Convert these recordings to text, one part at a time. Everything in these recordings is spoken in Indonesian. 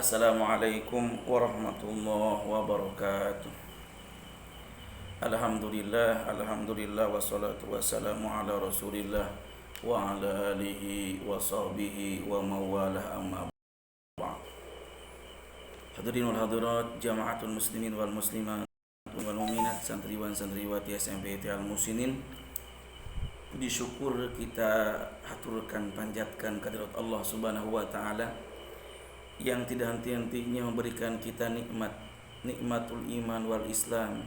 Assalamualaikum warahmatullahi wabarakatuh. Alhamdulillah wassalatu wassalamu ala Rasulillah wa ala alihi wa sahbihi wa mawalah amma ba'd. Hadirin wal hadirat, jamaatul muslimin wal muslimat wal mu'minat, santriwan santriwati SMP Al Musinin. Puji syukur kita haturkan, panjatkan kehadirat Allah Subhanahu wa taala yang tidak henti-hentinya memberikan kita nikmatul iman wal Islam,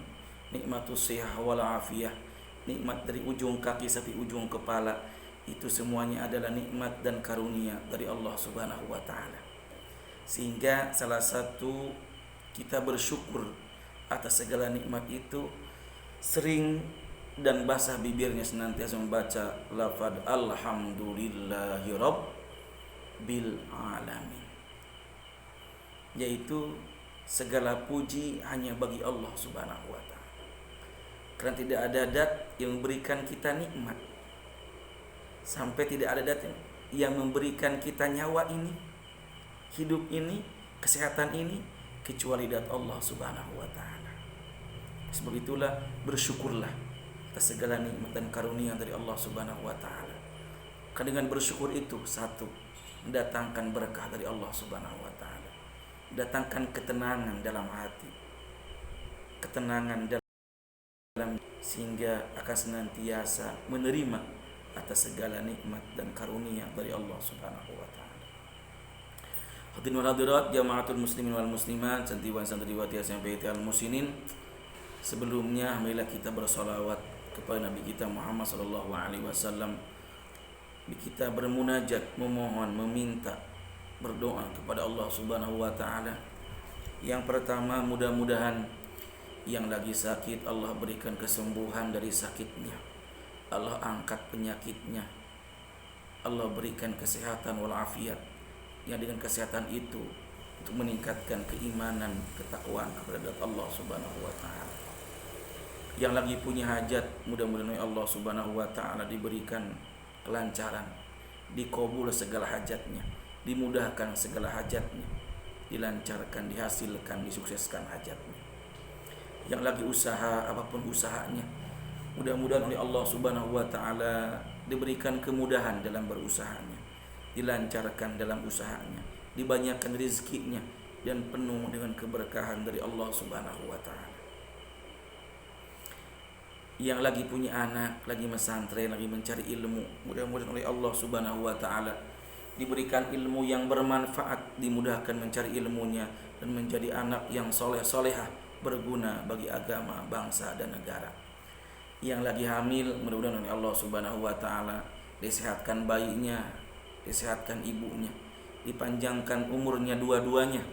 nikmatul sihah wal afiyah, nikmat dari ujung kaki sampai ujung kepala. Itu semuanya adalah nikmat dan karunia dari Allah Subhanahu wa taala. Sehingga salah satu kita bersyukur atas segala nikmat itu, sering dan basah bibirnya senantiasa membaca lafaz alhamdulillahi rabbil alamin, yaitu segala puji hanya bagi Allah Subhanahu wa taala. Karena tidak ada dat yang memberikan kita nikmat, sampai tidak ada dat yang memberikan kita nyawa ini, hidup ini, kesehatan ini, kecuali dat Allah Subhanahu wa taala. Sebab itulah bersyukurlah atas segala nikmat dan karunia dari Allah Subhanahu wa taala. Karena dengan bersyukur itu, satu, mendatangkan berkah dari Allah Subhanahu wa taala, datangkan ketenangan dalam hati, ketenangan dalam, sehingga akan senantiasa menerima atas segala nikmat dan karunia dari Allah Subhanahu wa taala. Hadirin wal hadirat, jamaatul muslimin wal muslimat, santriwan santriwati SMP Al Musinin. Sebelumnya marilah kita bersolawat kepada Nabi kita Muhammad sallallahu alaihi wasallam. Kita bermunajat, memohon, meminta, berdoa kepada Allah Subhanahu wa taala. Yang pertama, mudah-mudahan yang lagi sakit Allah berikan kesembuhan dari sakitnya, Allah angkat penyakitnya, Allah berikan kesehatan wal afiat, yang dengan kesehatan itu untuk meningkatkan keimanan, ketakwaan kepada Allah Subhanahu wa taala. Yang lagi punya hajat, mudah-mudahan Allah Subhanahu wa taala diberikan kelancaran, dikabul segala hajatnya, dimudahkan segala hajatnya, dilancarkan, dihasilkan, disukseskan hajatnya. Yang lagi usaha, apapun usahanya, mudah-mudahan oleh Allah Subhanahu wa taala diberikan kemudahan dalam berusahanya, dilancarkan dalam usahanya, dibanyakkan rezekinya, dan penuh dengan keberkahan dari Allah Subhanahu wa taala. Yang lagi punya anak, lagi mesantren, lagi mencari ilmu, mudah-mudahan oleh Allah Subhanahu wa taala diberikan ilmu yang bermanfaat, dimudahkan mencari ilmunya, dan menjadi anak yang soleh-solehah, berguna bagi agama, bangsa, dan negara. Yang lagi hamil, mudah-mudahan oleh Allah Subhanahu wa taala disehatkan bayinya, disehatkan ibunya, dipanjangkan umurnya dua-duanya,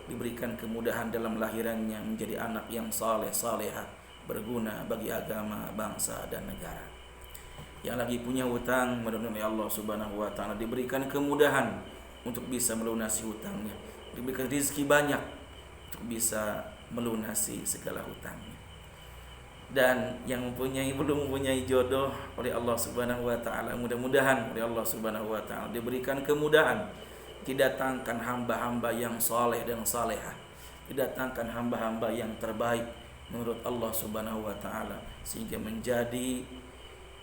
diberikan kemudahan dalam lahirannya, menjadi anak yang saleh-salehah, berguna bagi agama, bangsa, dan negara. Yang lagi punya hutang, mudah-mudahan oleh Allah Subhanahu wa taala diberikan kemudahan untuk bisa melunasi hutangnya, diberikan rezeki banyak untuk bisa melunasi segala hutangnya. Dan yang belum mempunyai jodoh, oleh Allah Subhanahu wa taala mudah-mudahan oleh Allah Subhanahu wa taala diberikan kemudahan, didatangkan hamba-hamba yang saleh dan salehah, didatangkan hamba-hamba yang terbaik menurut Allah Subhanahu wa taala, sehingga menjadi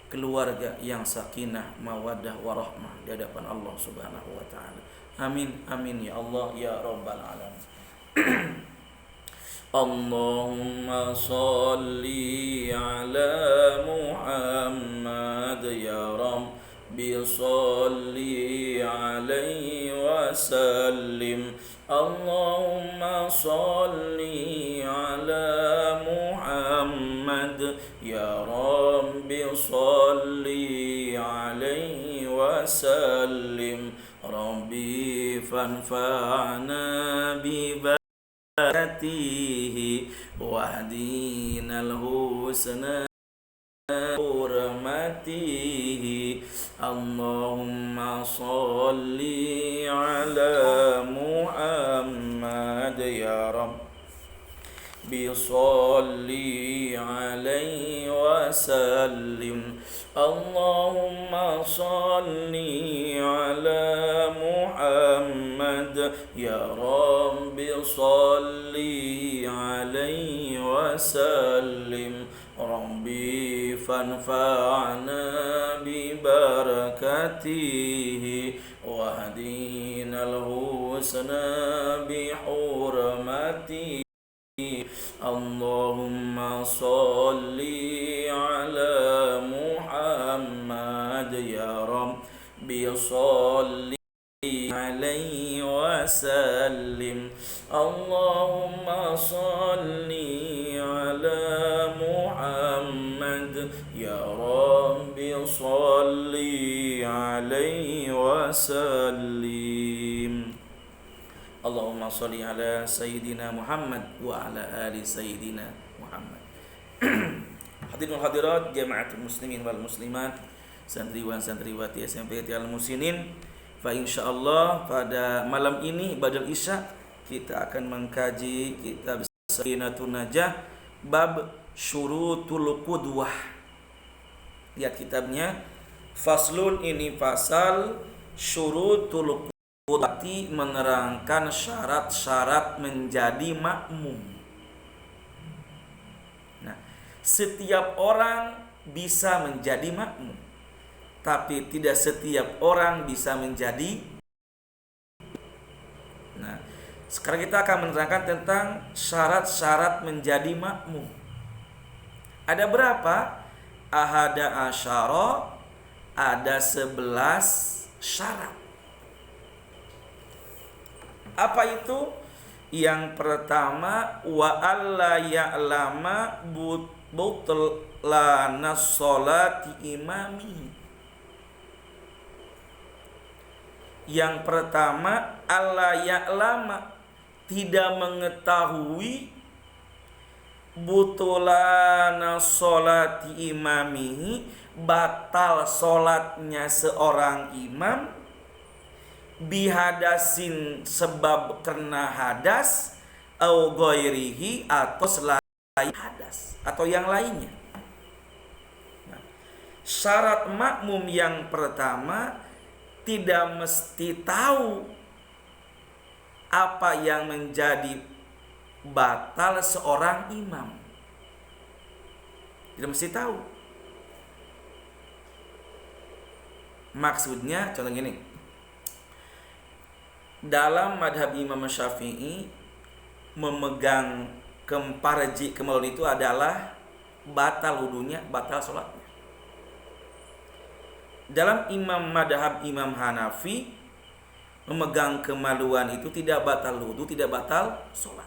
keluarga yang sakinah, mawaddah, warahmah di hadapan Allah Subhanahu wa taala. Amin amin ya Allah ya rabbal alamin. Allahumma shalli ala Muhammad ya Rabbi shalli alaihi wa sallim. Allahumma shalli ala Muhammad ya Rabbi shalli alaihi wa sallim. Rabbi fanfa'na bi barakatihi wahdinal husna hurmatihi. Allahumma shalli ala Muhammad ya Rabbi shalli alaihi wa sallim. Allahumma shalli ala Muhammad ya Rabbi salli alaihi wasallim Rabbi fanfa'na bi barakatihi wahdina al-husna bi hurmatihi Allahumma salli ala Muhammad ya Rabbi salli alaihi wasallim Allahumma salli ala Muhammad ya Rabbi salli alaihi wasallim Allahumma salli ala Sayyidina Muhammad wa ala ali Sayyidina Muhammad. Hadirin hadirat jama'atul muslimin wal muslimat, santriwan santriwati SMP Al Musinin. Fa insyaallah pada malam ini badal isya kita akan mengkaji kitab Safinatun Najah bab syurutul qudwah. Lihat kitabnya, faslun, ini fasal syurutul berarti menerangkan syarat-syarat menjadi makmum. Nah, setiap orang bisa menjadi makmum, tapi tidak setiap orang bisa menjadi. Nah, sekarang kita akan menerangkan tentang syarat-syarat menjadi makmum. Ada berapa? Ahada asyara, ada 11 syarat. Apa itu? Yang pertama, wa alla ya'lama butlana sholati imami. Yang pertama, alla ya'lama, tidak mengetahui butlana sholati imami, batal sholatnya seorang imam, bihadasin, sebab karena hadas, au ghairihi, atau selain hadas, atau yang lainnya. Nah, syarat makmum yang pertama, tidak mesti tahu apa yang menjadi batal seorang imam. Tidak mesti tahu. Maksudnya contoh gini, dalam madhab Imam Syafi'i, memegang kemparji kemaluan itu adalah batal wudunya, batal sholatnya. Dalam madhab Imam Hanafi, memegang kemaluan itu tidak batal wudu, tidak batal sholat.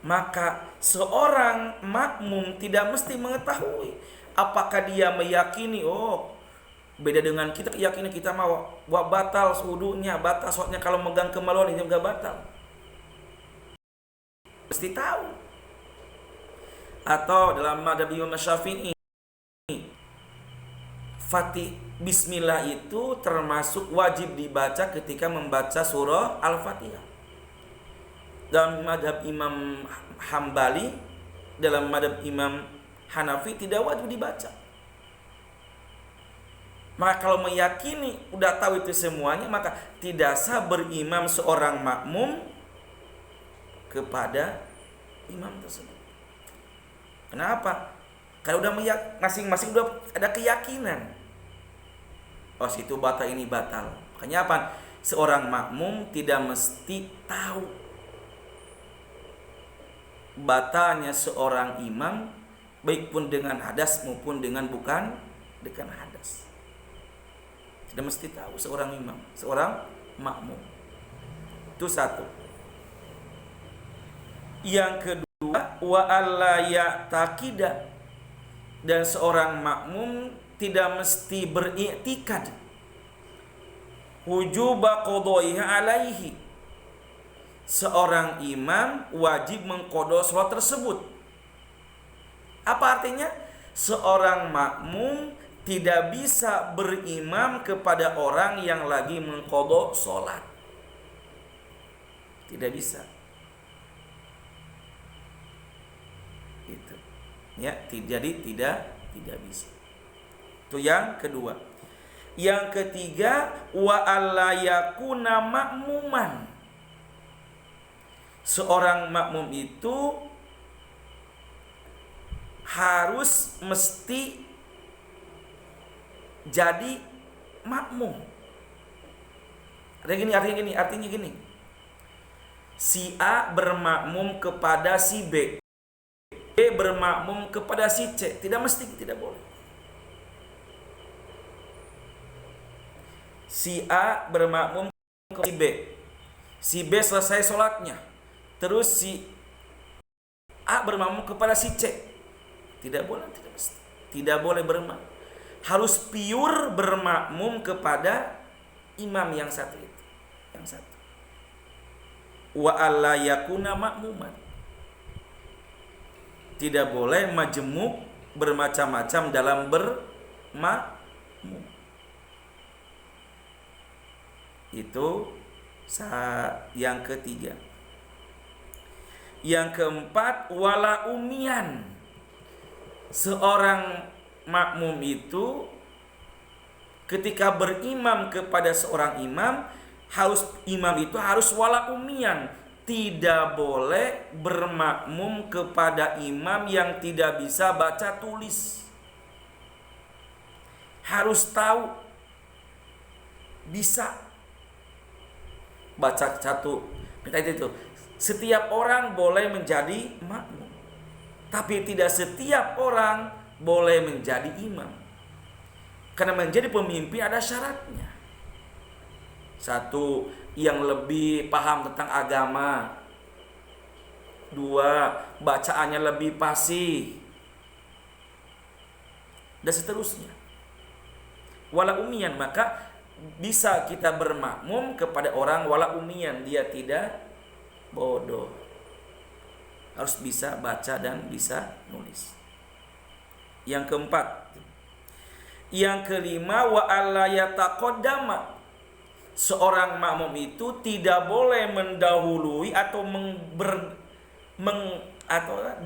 Maka seorang makmum tidak mesti mengetahui apakah dia meyakini, beda dengan kita keyakinan kita mau batal wudunya, batal sholatnya kalau megang kemaluan ini juga batal. Mesti tahu. Atau dalam madhab Imam Syafi'i, Fatih Bismillah itu termasuk wajib dibaca ketika membaca surah Al-Fatihah. Dalam madhab Imam Hambali, dalam madhab Imam Hanafi tidak wajib dibaca. Maka kalau meyakini, udah tahu itu semuanya, maka tidak sah berimam seorang makmum kepada imam tersebut. Kenapa? Kalau udah masing-masing udah ada keyakinan, situ batal, ini batal. Makanya apa? Seorang makmum tidak mesti tahu batalnya seorang imam, baik pun dengan hadas maupun dengan bukan dengan hadas. Tidak mesti tahu seorang imam, seorang makmum. Itu satu. Yang kedua, wa alla ya'taqida, dan seorang makmum tidak mesti beriktikad wujuba qadaiha alaihi. Seorang imam wajib mengqada salat tersebut. Apa artinya? Seorang makmum tidak bisa berimam kepada orang yang lagi mengqada salat. Tidak bisa. Itu. Ya, jadi tidak bisa. Itu yang kedua. Yang ketiga, wa alla yakuna ma'muman. Seorang makmum itu harus mesti jadi makmum. Artinya gini. Si A bermakmum kepada si B. B bermakmum kepada si C. Tidak mesti, tidak boleh. Si A bermakmum kepada si B. Si B selesai sholatnya. Terus si A bermakmum kepada si C. Tidak boleh, tidak mesti. Tidak boleh bermakmum. Harus pure bermakmum kepada imam yang satu itu. Yang satu. Wa alla yakuna makmuman. Tidak boleh majemuk bermacam-macam dalam bermakmum. Itu yang ketiga. Yang keempat, wala umian. Seorang makmum itu ketika berimam kepada seorang imam, imam itu harus wala umian. Tidak boleh bermakmum kepada imam yang tidak bisa baca tulis. Harus tahu, bisa baca satu. Itu. Setiap orang boleh menjadi makmum, tapi tidak setiap orang boleh menjadi imam. Karena menjadi pemimpin ada syaratnya. Satu, yang lebih paham tentang agama. Dua, bacaannya lebih fasih. Dan seterusnya. Wala umian, maka bisa kita bermakmum kepada orang wala umian, dia tidak bodoh. Harus bisa baca dan bisa nulis. Yang keempat. Yang kelima, wa alla yataqaddama. Seorang makmum itu tidak boleh mendahului atau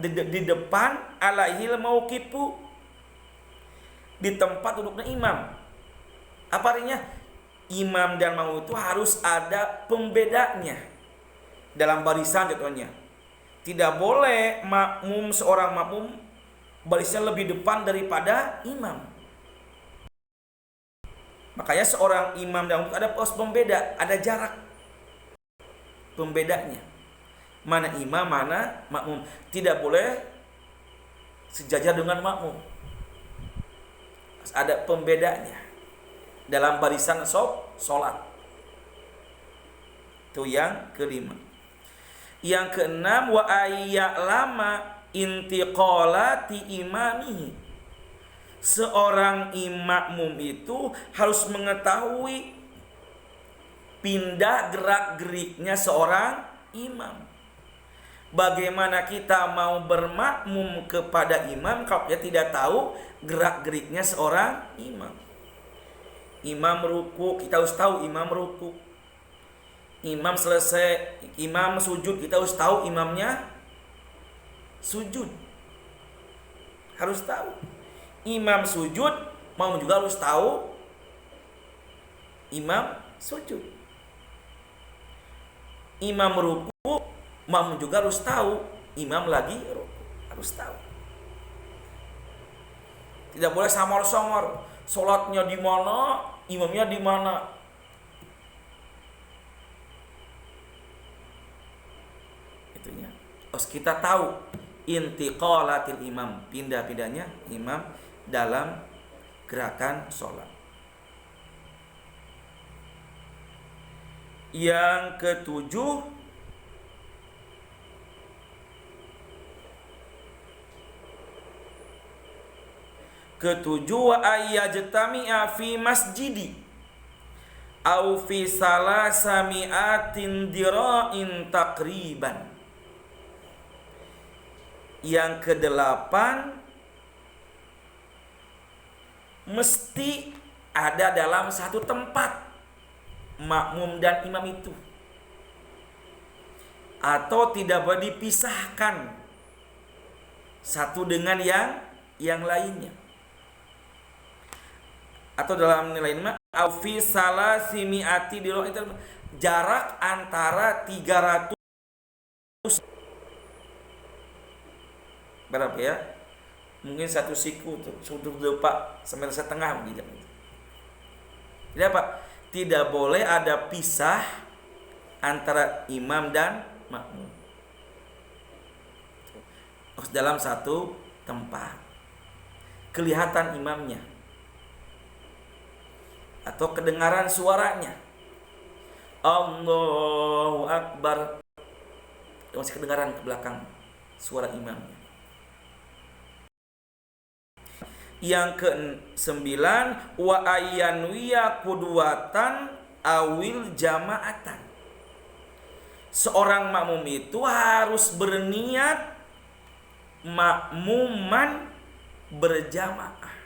di depan alaihil mauqifu, di tempat duduknya imam. Apa artinya? Imam dan makmum itu harus ada pembedanya dalam barisan contohnya. Tidak boleh seorang makmum barisnya lebih depan daripada imam. Makanya seorang imam dan makmum ada pos pembeda, ada jarak pembedanya. Mana imam, mana makmum. Tidak boleh sejajar dengan makmum. Ada pembedanya dalam barisan sholat. Itu yang kelima. Yang keenam, wa ayya'lama intiqalati imamihi. Seorang makmum itu harus mengetahui pindah gerak-geriknya seorang imam. Bagaimana kita mau bermakmum kepada imam kalau dia tidak tahu gerak-geriknya seorang imam? Imam ruku, kita harus tahu imam ruku. Imam selesai, imam sujud, kita harus tahu imamnya sujud. Harus tahu. Imam sujud, makmum juga harus tahu imam sujud. Imam ruku, makmum juga harus tahu imam lagi ruku. Harus tahu. Tidak boleh samar-samar. Sholatnya di mana, imamnya di mana. Itunya. Harus kita tahu intiqalatil imam, pindah-pindahnya imam dalam gerakan sholat. Yang ketujuh, wa ayyajtami'a fi masjidi au fi salasami'atin dira'in takriban. Yang kedelapan, mesti ada dalam satu tempat makmum dan imam itu, atau tidak boleh dipisahkan satu dengan yang lainnya. atau dalam nilai mah au fi salasimiati jarak antara 300 berapa ya? Mungkin satu siku tuh, sudah depak sampai setengah begitu. Jadi apa? Tidak boleh ada pisah antara imam dan makmum dalam satu tempat. Kelihatan imamnya atau kedengaran suaranya. Allahu Akbar. Masih kedengaran ke belakang suara imamnya. Yang ke-9 wa ayyanwiya qudwatan awil jama'atan. Seorang makmum itu harus berniat makmuman berjamaah.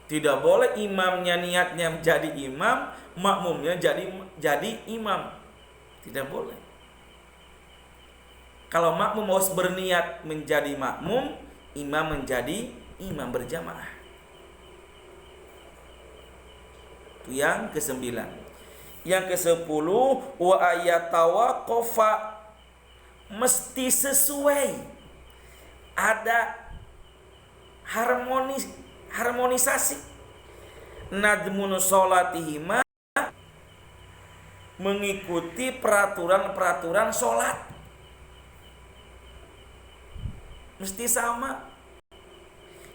Tidak boleh imamnya niatnya menjadi imam, makmumnya jadi imam. Tidak boleh. Kalau makmum harus berniat menjadi makmum, imam menjadi imam berjamaah. Itu yang ke-9. Yang ke-10 wa ayatawaqafa, mesti sesuai, ada harmonisasi. Nadmun sholatihima, mengikuti peraturan-peraturan sholat, mesti sama.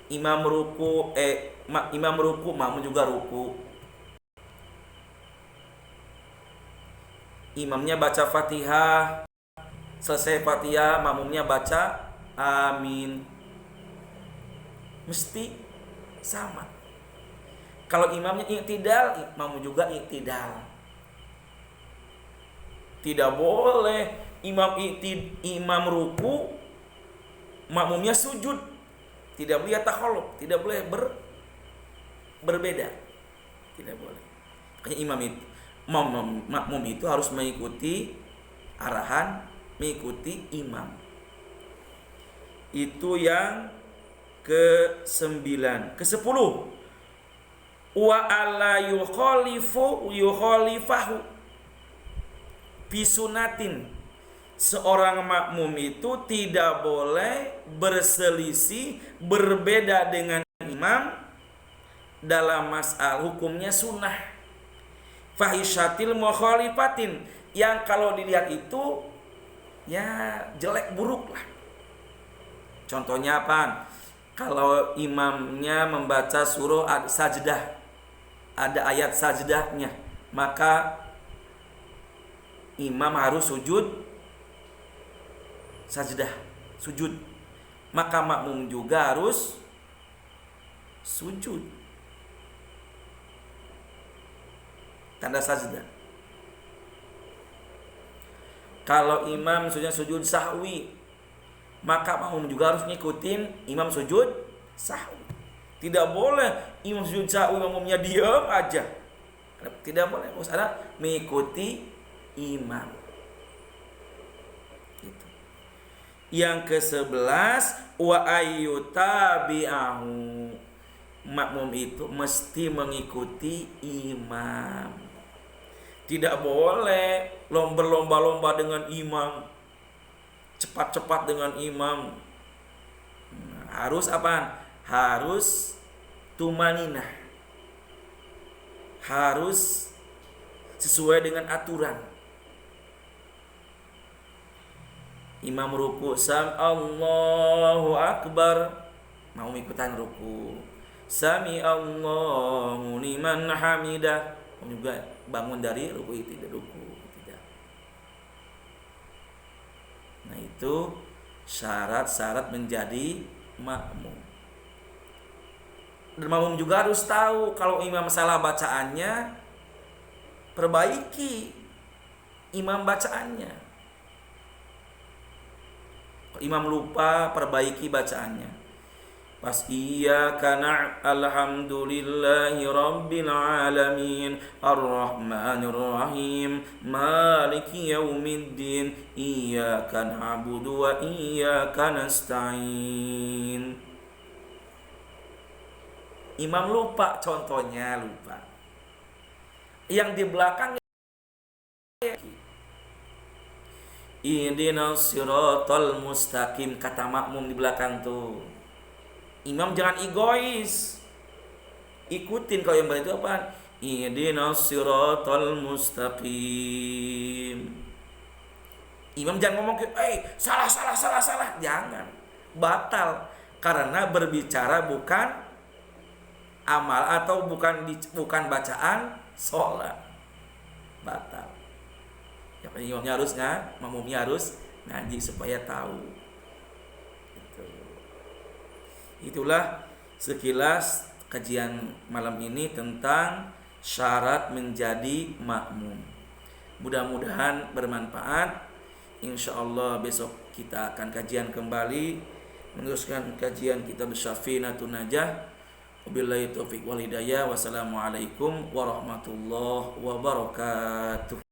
Imam ruku, makmum juga ruku. Imamnya baca Fatihah, selesai Fatihah makmumnya baca amin. Mesti sama. Kalau imamnya iktidal, makmum juga iktidal. Tidak boleh imam ruku, makmumnya sujud. Tidak boleh takhaluf, tidak boleh berbeda. Tidak boleh. Makanya makmum itu harus mengikuti arahan, mengikuti imam. Itu yang ke-9. Ke-10 wa alla yukhalifahu bisunatin. Seorang makmum itu tidak boleh berselisih, berbeda dengan imam dalam masalah hukumnya sunnah. Fahishatil mukhalifatin, yang kalau dilihat itu ya jelek buruk lah. Contohnya apa? Kalau imamnya membaca surah sajdah, ada ayat sajdahnya, maka imam harus sajdah, sujud. Maka makmum juga harus sujud, tanda sajdah. Kalau imam sujud sahwi, maka makmum juga harus ngikutin imam sujud sahwi. Tidak boleh imam sujud sahwi makmumnya diam aja. Tidak boleh, harus ada mengikuti imam. Gitu. Yang ke-11 wa ayyutabi'ahu, makmum itu mesti mengikuti imam. Tidak boleh berlomba-lomba dengan imam, cepat-cepat dengan imam. Harus apa? Harus tumaninah, harus sesuai dengan aturan. Imam ruku, Allahu Akbar, mau ikutan ruku. Sami Allahu liman hamidah, juga bangun dari ruku tidak. Nah, itu syarat-syarat menjadi makmum. Dan makmum juga harus tahu kalau imam salah bacaannya, perbaiki imam bacaannya. Kalau imam lupa, perbaiki bacaannya. Pas iyyaka alhamdulillahi rabbil alamin arrahmanir rahim maliki yaumiddin iyyaka na'budu wa iyyaka nasta'in. Imam lupa, contohnya lupa. Yang di belakang ihdinas siratal mustaqim, kata makmum di belakang tuh. Imam jangan egois. Ikutin kalau yang benar itu apa? Ihdinas siratal mustaqim. Imam jangan ngomong salah salah salah salah, jangan. Batal karena berbicara bukan amal atau bukan bacaan sholat. Batal. Ya, imamnya harus makmumnya harus ngaji supaya tahu. Itulah sekilas kajian malam ini tentang syarat menjadi makmum. Mudah-mudahan bermanfaat. Insyaallah besok kita akan kajian kembali, meneruskan kajian kitab Syafinatun Najah. Wabillahi taufiq wal hidayah. Wassalamualaikum warahmatullahi wabarakatuh.